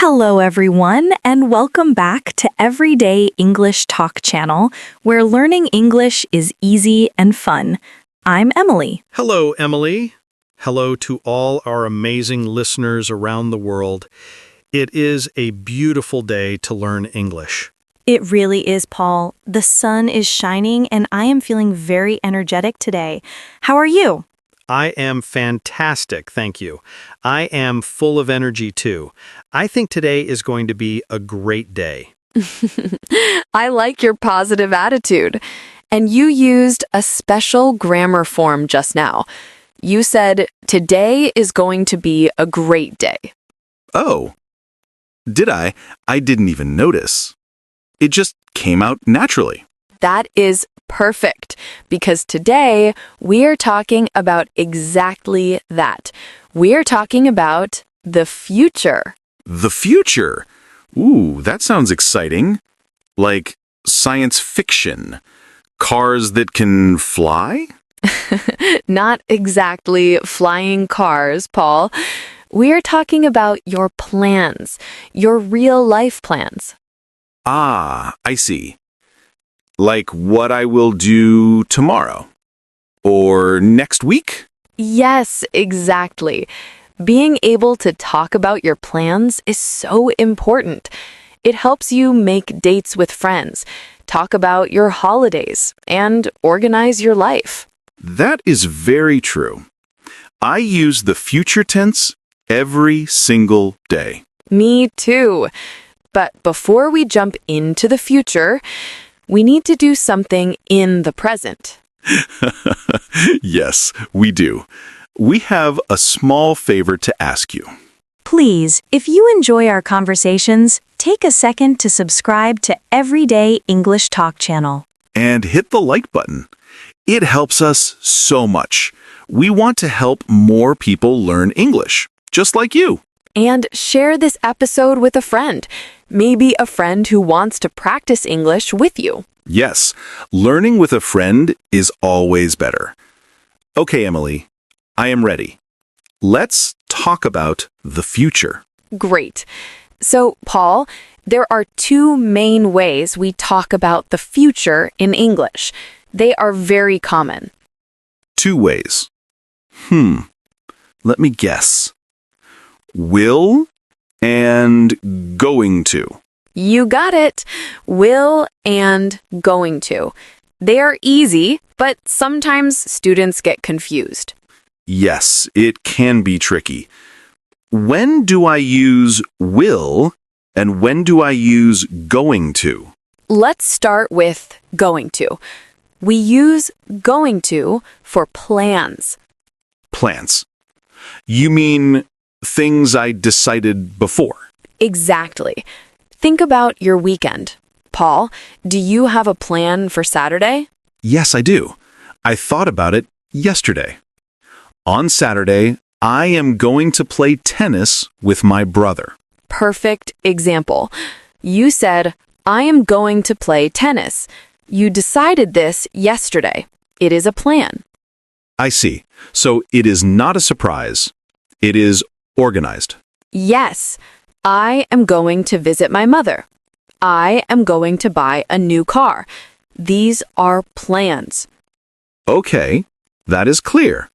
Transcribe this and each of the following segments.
Hello, everyone, and welcome back to Everyday English Talk channel, where learning English is easy and fun. I'm Emily. Hello, Emily. Hello to all our amazing listeners around the world. It is a beautiful day to learn English. It really is, Paul. The sun is shining, and I am feeling very energetic today. How are you? I am fantastic, thank you. I am full of energy, too. I think today is going to be a great day. I like your positive attitude. And you used a special grammar form just now. You said, today is going to be a great day. Oh, did I? I didn't even notice. It just came out naturally. That is perfect, because today we are talking about exactly that. We are talking about the future. The future? Ooh, that sounds exciting. Like science fiction. Cars that can fly? Not exactly flying cars, Paul. We are talking about your plans, your real life plans. Ah, I see. Like what I will do tomorrow? Or next week? Yes, exactly. Being able to talk about your plans is so important. It helps you make dates with friends, talk about your holidays, and organize your life. That is very true. I use the future tense every single day. Me too. But before we jump into the future, we need to do something in the present. Yes, we do. We have a small favor to ask you. Please, if you enjoy our conversations, take a second to subscribe to Everyday English Talk channel. And hit the like button. It helps us so much. We want to help more people learn English, just like you. And share this episode with a friend. Maybe a friend who wants to practice English with you. Yes, learning with a friend is always better. Okay, Emily, I am ready. Let's talk about the future. Great. So, Paul, there are two main ways we talk about the future in English. They are very common. Two ways. Let me guess. Will and going to. You got it. Will and going to. They are easy, but sometimes students get confused. Yes, it can be tricky. When do I use will and when do I use going to? Let's start with going to. We use going to for plans. Plans. You mean things I decided before? Exactly. Think about your weekend. Paul, do you have a plan for Saturday? Yes, I do. I thought about it yesterday. On Saturday, I am going to play tennis with my brother. Perfect example. You said, I am going to play tennis. You decided this yesterday. It is a plan. I see. So it is not a surprise. It is organized. Yes, I am going to visit my mother. I am going to buy a new car. These are plans. Okay, that is clear.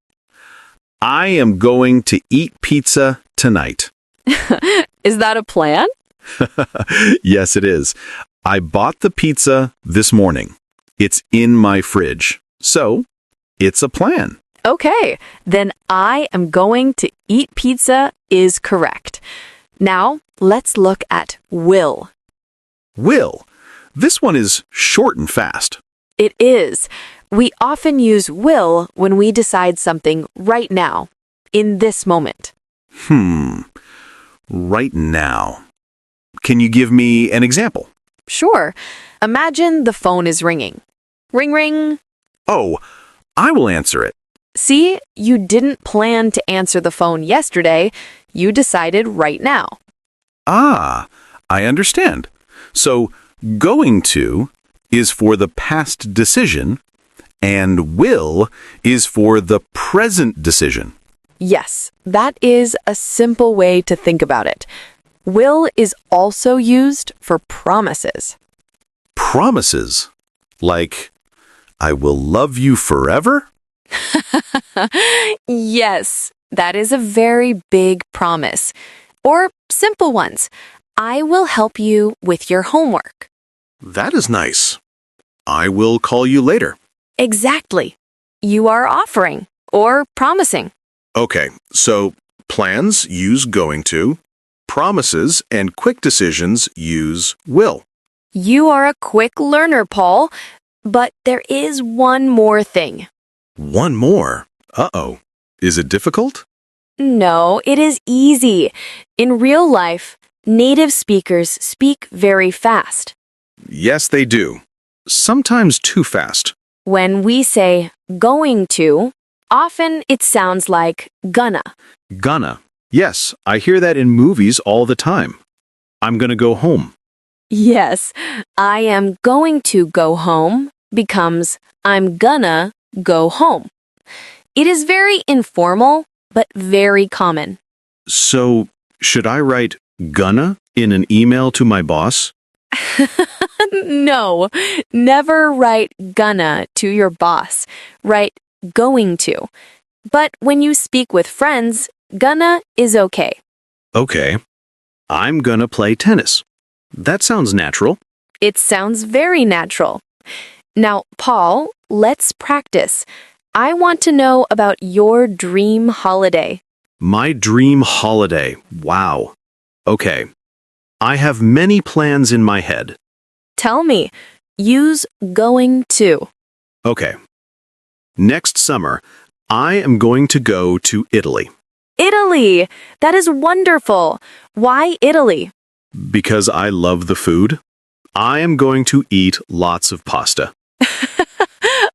I am going to eat pizza tonight. Is that a plan? Yes, it is. I bought the pizza this morning. It's in my fridge. So, it's a plan. Okay, then I am going to eat pizza is correct. Now, let's look at will. Will. This one is short and fast. It is. We often use will when we decide something right now, in this moment. Right now. Can you give me an example? Sure. Imagine the phone is ringing. Ring, ring. Oh, I will answer it. See, you didn't plan to answer the phone yesterday. You decided right now. Ah, I understand. So, going to is for the past decision, and will is for the present decision. Yes, that is a simple way to think about it. Will is also used for promises. Promises? Like, I will love you forever? Yes, that is a very big promise. Or simple ones. I will help you with your homework. That is nice. I will call you later. Exactly. You are offering or promising. Okay, so plans use going to, promises and quick decisions use will. You are a quick learner, Paul. But there is one more thing. One more. Uh-oh. Is it difficult? No, it is easy. In real life, native speakers speak very fast. Yes, they do. Sometimes too fast. When we say going to, often it sounds like gonna. Gonna. Yes, I hear that in movies all the time. I'm gonna go home. Yes, I am going to go home becomes I'm gonna go home. It is very informal, but very common. So, should I write gonna in an email to my boss? No, never write gonna to your boss. Write going to. But when you speak with friends, gonna is okay. Okay. I'm gonna play tennis. That sounds natural. It sounds very natural. Now, Paul, let's practice. I want to know about your dream holiday. My dream holiday. Wow. Okay. I have many plans in my head. Tell me. Use going to. Okay. Next summer, I am going to go to Italy. Italy! That is wonderful. Why Italy? Because I love the food. I am going to eat lots of pasta.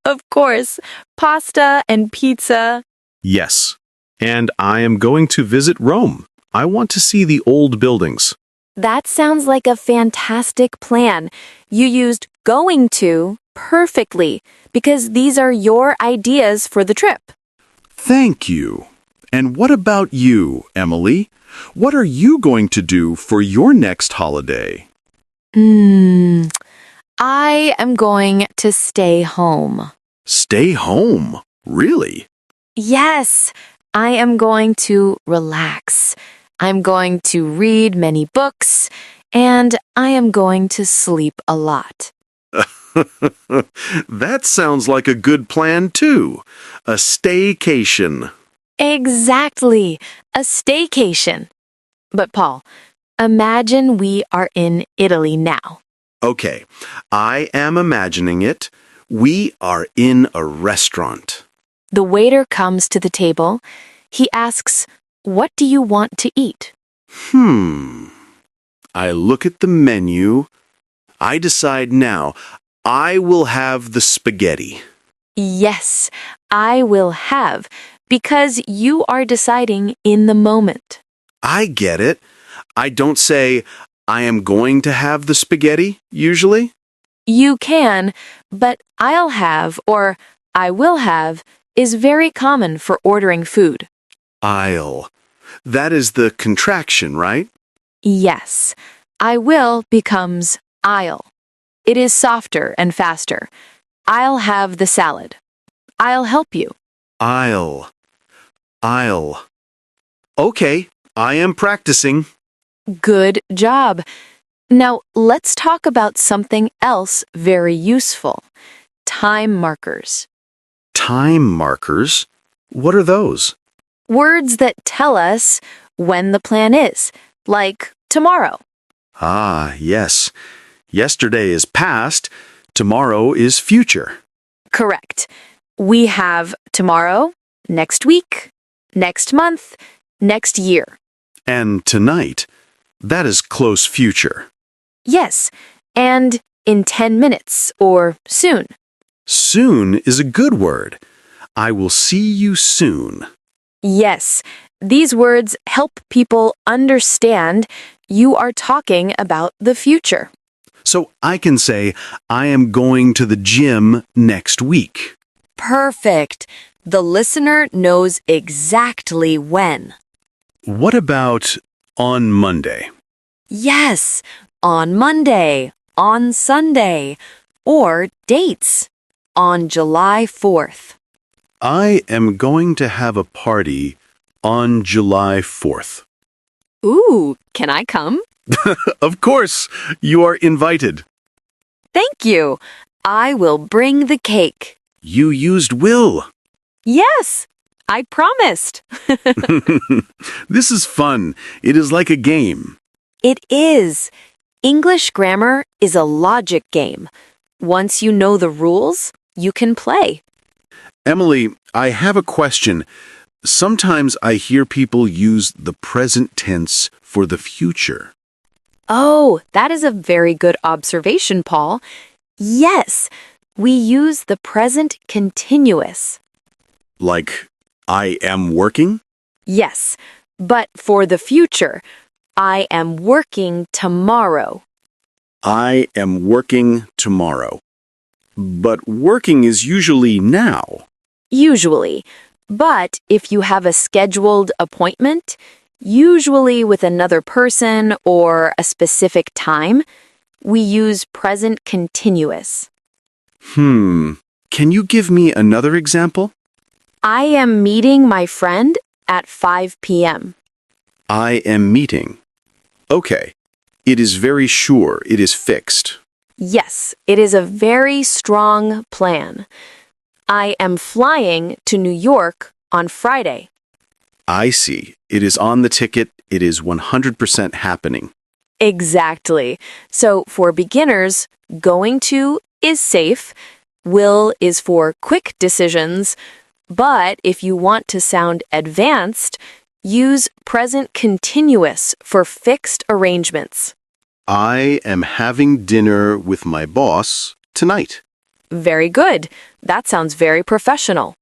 Of course. Pasta and pizza. Yes. And I am going to visit Rome. I want to see the old buildings. That sounds like a fantastic plan. You used going to perfectly because these are your ideas for the trip. Thank you. And what about you, Emily? What are you going to do for your next holiday? I am going to stay home. Stay home? Really? Yes, I am going to relax. I'm going to read many books, and I am going to sleep a lot. That sounds like a good plan, too. A staycation. Exactly, a staycation. But Paul, imagine we are in Italy now. Okay, I am imagining it. We are in a restaurant. The waiter comes to the table. He asks, "What do you want to eat?" I look at the menu. I decide now. I will have the spaghetti. Yes, I will have, because you are deciding in the moment. I get it. I don't say, I am going to have the spaghetti, usually. You can, but I'll have or I will have is very common for ordering food. I'll. That is the contraction, right? Yes, I will becomes I'll. It is softer and faster. I'll have the salad. I'll help you. I'll. Okay, I am practicing. Good job. Now let's talk about something else very useful. Time markers. Time markers? What are those? Words that tell us when the plan is, like tomorrow. Ah, yes. Yesterday is past. Tomorrow is future. Correct. We have tomorrow, next week, next month, next year. And tonight. That is close future. Yes, and in 10 minutes or soon. Soon is a good word. I will see you soon. Yes, these words help people understand you are talking about the future. So I can say, I am going to the gym next week. Perfect. The listener knows exactly when. What about on Monday? Yes, on Monday, on Sunday, or dates. On July 4th. I am going to have a party on July 4th. Ooh, can I come? Of course, you are invited. Thank you. I will bring the cake. You used will. Yes, I promised. This is fun. It is like a game. It is. English grammar is a logic game. Once you know the rules, you can play. Emily, I have a question. Sometimes I hear people use the present tense for the future. Oh, that is a very good observation, Paul. Yes, we use the present continuous. Like, I am working? Yes, but for the future, I am working tomorrow. I am working tomorrow. But working is usually now. Usually. But if you have a scheduled appointment, usually with another person or a specific time, we use present continuous. Can you give me another example? I am meeting my friend at 5 p.m. I am meeting. Okay. It is very sure. It is fixed. Yes, it is a very strong plan. I am flying to New York on Friday. I see. It is on the ticket. It is 100% happening. Exactly. So for beginners, going to is safe. Will is for quick decisions. But if you want to sound advanced, use present continuous for fixed arrangements. I am having dinner with my boss tonight. Very good. That sounds very professional.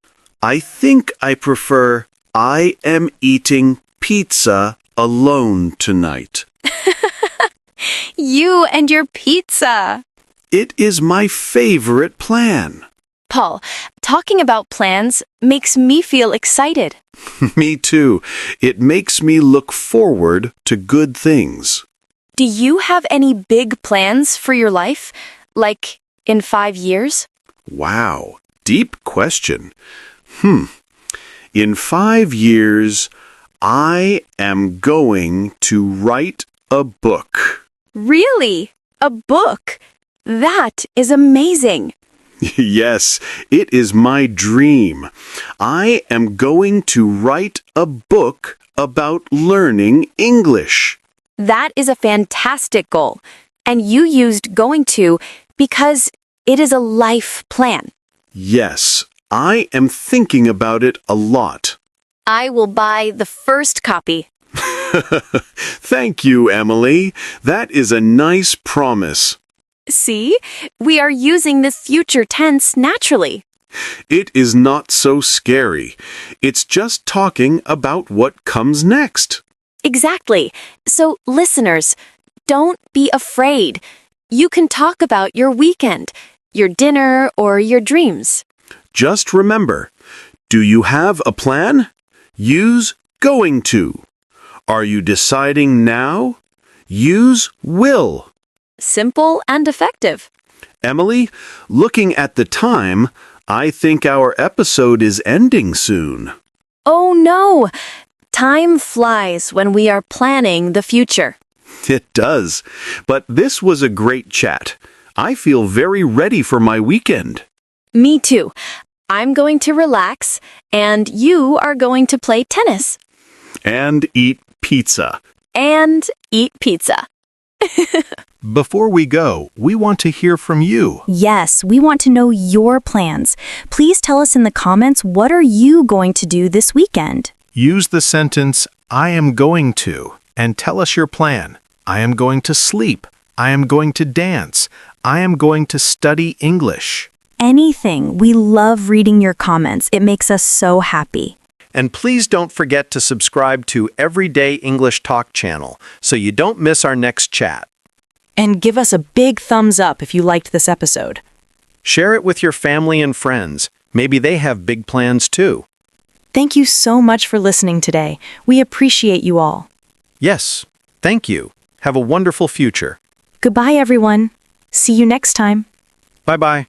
I think I prefer I am eating pizza alone tonight. You and your pizza. It is my favorite plan. Paul, talking about plans makes me feel excited. Me too. It makes me look forward to good things. Do you have any big plans for your life? Like in 5 years? Wow, deep question. In 5 years, I am going to write a book. Really? A book? That is amazing. Yes, it is my dream. I am going to write a book about learning English. That is a fantastic goal. And you used going to because it is a life plan. Yes, I am thinking about it a lot. I will buy the first copy. Thank you, Emily. That is a nice promise. See? We are using the future tense naturally. It is not so scary. It's just talking about what comes next. Exactly. So, listeners, don't be afraid. You can talk about your weekend, your dinner, or your dreams. Just remember, do you have a plan? Use going to. Are you deciding now? Use will. Simple and effective. Emily, looking at the time, I think our episode is ending soon. Oh no! Time flies when we are planning the future. It does. But this was a great chat. I feel very ready for my weekend. Me too. I'm going to relax, and you are going to play tennis. And eat pizza. And eat pizza. Before we go, we want to hear from you. Yes, we want to know your plans. Please tell us in the comments, what are you going to do this weekend? Use the sentence, I am going to, and tell us your plan. I am going to sleep. I am going to dance. I am going to study English. Anything. We love reading your comments. It makes us so happy. And please don't forget to subscribe to Everyday English Talk channel so you don't miss our next chat. And give us a big thumbs up if you liked this episode. Share it with your family and friends. Maybe they have big plans too. Thank you so much for listening today. We appreciate you all. Yes, thank you. Have a wonderful future. Goodbye, everyone. See you next time. Bye-bye.